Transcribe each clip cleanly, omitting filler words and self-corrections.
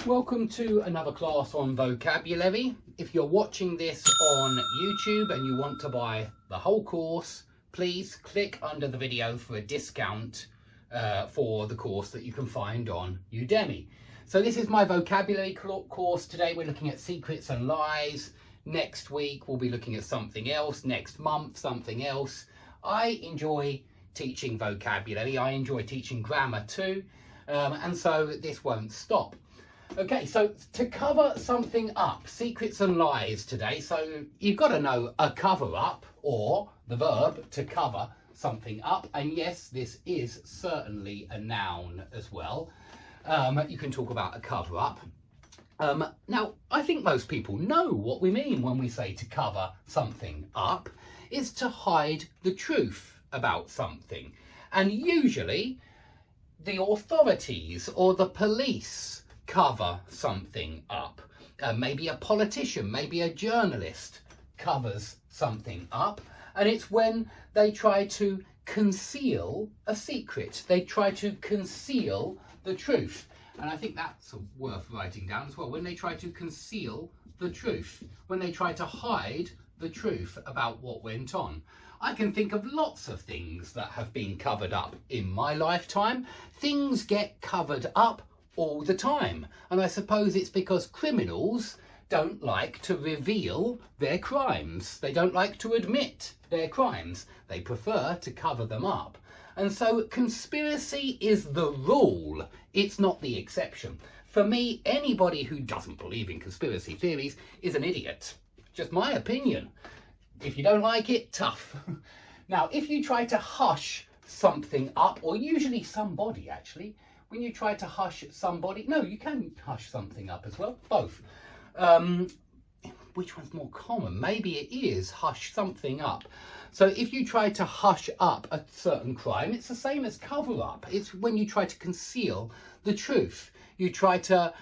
Welcome to another class on vocabulary. If you're watching this on YouTube and you want to buy the whole course, please click under the video for a discount for the course that you can find on Udemy. So this is my vocabulary course. Today we're looking at secrets and lies. Next week we'll be looking at something else. Next month something else. I enjoy teaching vocabulary. I enjoy teaching grammar too. And so this won't stop. Okay, so to cover something up, secrets and lies today. So you've got to know a cover up, or the verb to cover something up. And yes, this is certainly a noun as well. You can talk about a cover up. Now, I think most people know what we mean when we say to cover something up. It's to hide the truth about something. And usually the authorities or the police cover something up. Maybe a politician, maybe a journalist covers something up, and it's when they try to conceal a secret. They try to conceal the truth. And I think that's worth writing down as well. When they try to conceal the truth, when they try to hide the truth about what went on. I can think of lots of things that have been covered up in my lifetime. Things get covered up all the time, and I suppose it's because criminals don't like to reveal their crimes. They don't like to admit their crimes. They prefer to cover them up. And so conspiracy is the rule, it's not the exception. For me, anybody who doesn't believe in conspiracy theories is an idiot. Just my opinion. If you don't like it, tough. Now, if you try to hush something up, or usually somebody actually, when you try to hush somebody, no, you can hush something up as well, both. Which one's more common? Maybe it is hush something up. So if you try to hush up a certain crime, it's the same as cover up. It's when you try to conceal the truth. You try to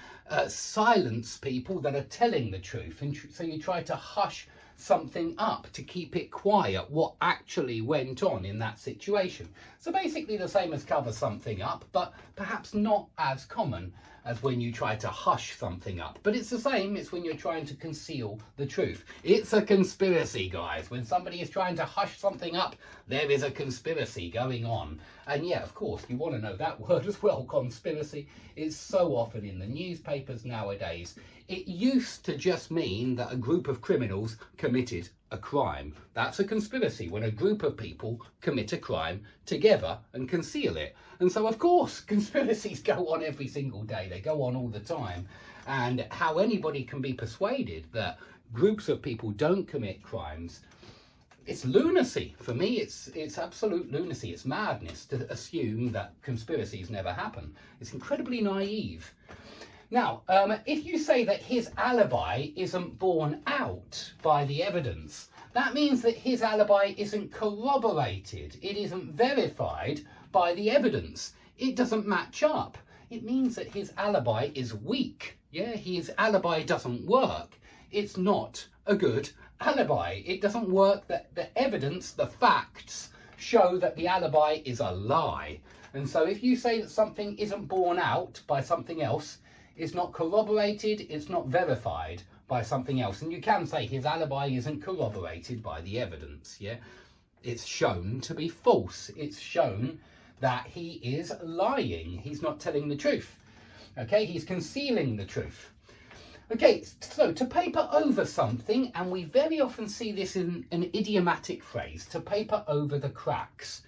silence people that are telling the truth. And so you try to hush something up to keep it quiet, what actually went on in that situation. So basically the same as cover something up, but perhaps not as common as when you try to hush something up. But it's the same, it's when you're trying to conceal the truth. It's a conspiracy, guys. When somebody is trying to hush something up, there is a conspiracy going on. And yeah, of course, you want to know that word as well, conspiracy. Is so often in the newspapers nowadays. It used to just mean that a group of criminals committed a crime. That's a conspiracy, when a group of people commit a crime together and conceal it. And so, of course, conspiracies go on every single day. They go on all the time. And how anybody can be persuaded that groups of people don't commit crimes, it's lunacy. For me, it's absolute lunacy. It's madness to assume that conspiracies never happen. It's incredibly naive. Now, if you say that his alibi isn't borne out by the evidence, that means that his alibi isn't corroborated. It isn't verified by the evidence. It doesn't match up. It means that his alibi is weak. Yeah, his alibi doesn't work. It's not a good alibi. It doesn't work. That the evidence, the facts, show that the alibi is a lie. And so if you say that something isn't borne out by something else, it's not corroborated, it's not verified by something else. And you can say his alibi isn't corroborated by the evidence, yeah? It's shown to be false. It's shown that he is lying. He's not telling the truth, okay? He's concealing the truth. Okay, so to paper over something, and we very often see this in an idiomatic phrase, to paper over the cracks.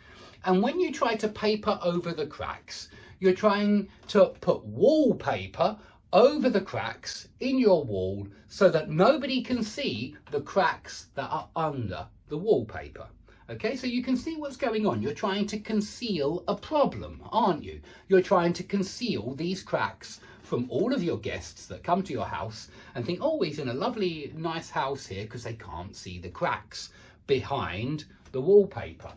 And when you try to paper over the cracks, you're trying to put wallpaper over the cracks in your wall so that nobody can see the cracks that are under the wallpaper. Okay, so you can see what's going on. You're trying to conceal a problem, aren't you? You're trying to conceal these cracks from all of your guests that come to your house and think, oh, he's in a lovely, nice house here, because they can't see the cracks behind the wallpaper.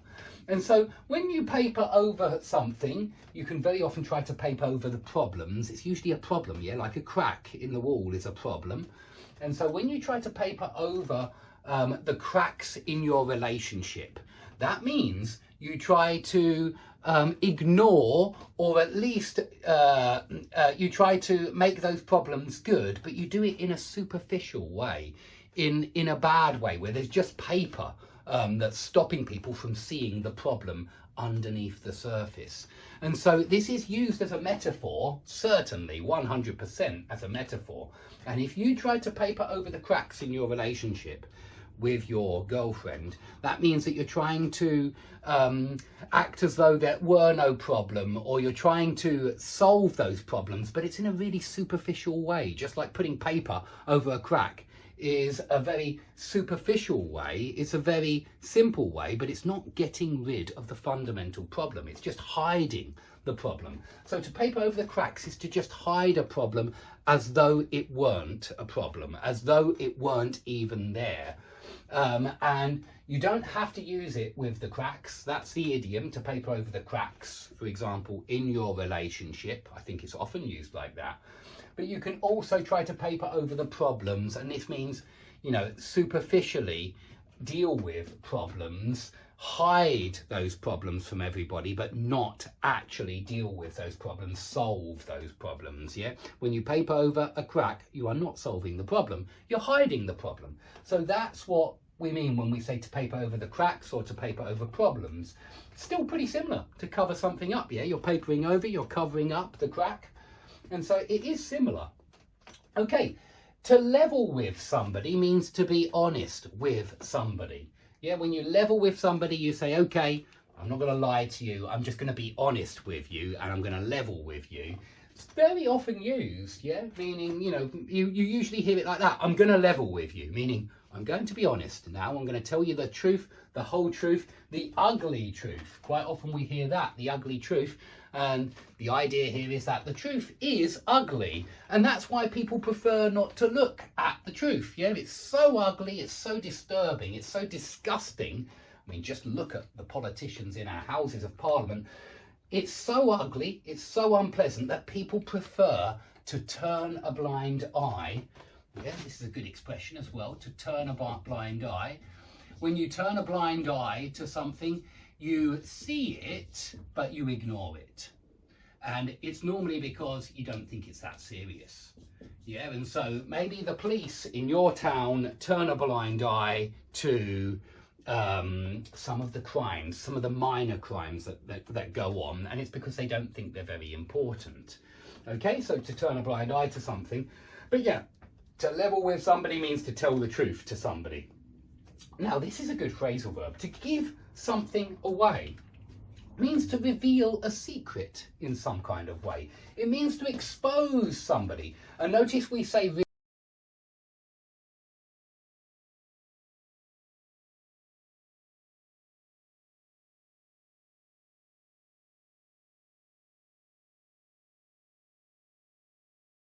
And so when you paper over something, you can very often try to paper over the problems. It's usually a problem, yeah, like a crack in the wall is a problem. And so when you try to paper over the cracks in your relationship, that means you try to ignore, or at least you try to make those problems good, but you do it in a superficial way, in a bad way, where there's just paper that's stopping people from seeing the problem underneath the surface. And so this is used as a metaphor, certainly 100% as a metaphor. And if you try to paper over the cracks in your relationship with your girlfriend, that means that you're trying to act as though there were no problem, or you're trying to solve those problems, but it's in a really superficial way. Just like putting paper over a crack is a very superficial way, it's a very simple way, but it's not getting rid of the fundamental problem, it's just hiding the problem. So to paper over the cracks is to just hide a problem as though it weren't a problem, as though it weren't even there. And you don't have to use it with the cracks. That's the idiom, to paper over the cracks, for example, in your relationship. I think it's often used like that. But you can also try to paper over the problems, and this means, you know, superficially deal with problems, hide those problems from everybody, but not actually deal with those problems, solve those problems. Yeah, when you paper over a crack, you are not solving the problem, you're hiding the problem. So that's what we mean when we say to paper over the cracks or to paper over problems. Still pretty similar to cover something up. Yeah, you're papering over, you're covering up the crack. And so it is similar. Okay, to level with somebody means to be honest with somebody. Yeah, when you level with somebody, you say, okay, I'm not going to lie to you. I'm just going to be honest with you, and I'm going to level with you. It's very often used, yeah, meaning, you know, you usually hear it like that. I'm going to level with you, meaning I'm going to be honest now. I'm going to tell you the truth, the whole truth, the ugly truth. Quite often we hear that, the ugly truth. And the idea here is that the truth is ugly. And that's why people prefer not to look at the truth. Yeah, it's so ugly, it's so disturbing, it's so disgusting. I mean, just look at the politicians in our Houses of Parliament. It's so ugly, it's so unpleasant that people prefer to turn a blind eye. Yeah, this is a good expression as well, to turn a blind eye. When you turn a blind eye to something, you see it, but you ignore it. And it's normally because you don't think it's that serious. Yeah, and so maybe the police in your town turn a blind eye to some of the crimes, some of the minor crimes that go on, and it's because they don't think they're very important. Okay, so to turn a blind eye to something. But yeah, to level with somebody means to tell the truth to somebody. Now, this is a good phrasal verb. To give something away means to reveal a secret in some kind of way. It means to expose somebody. And notice we say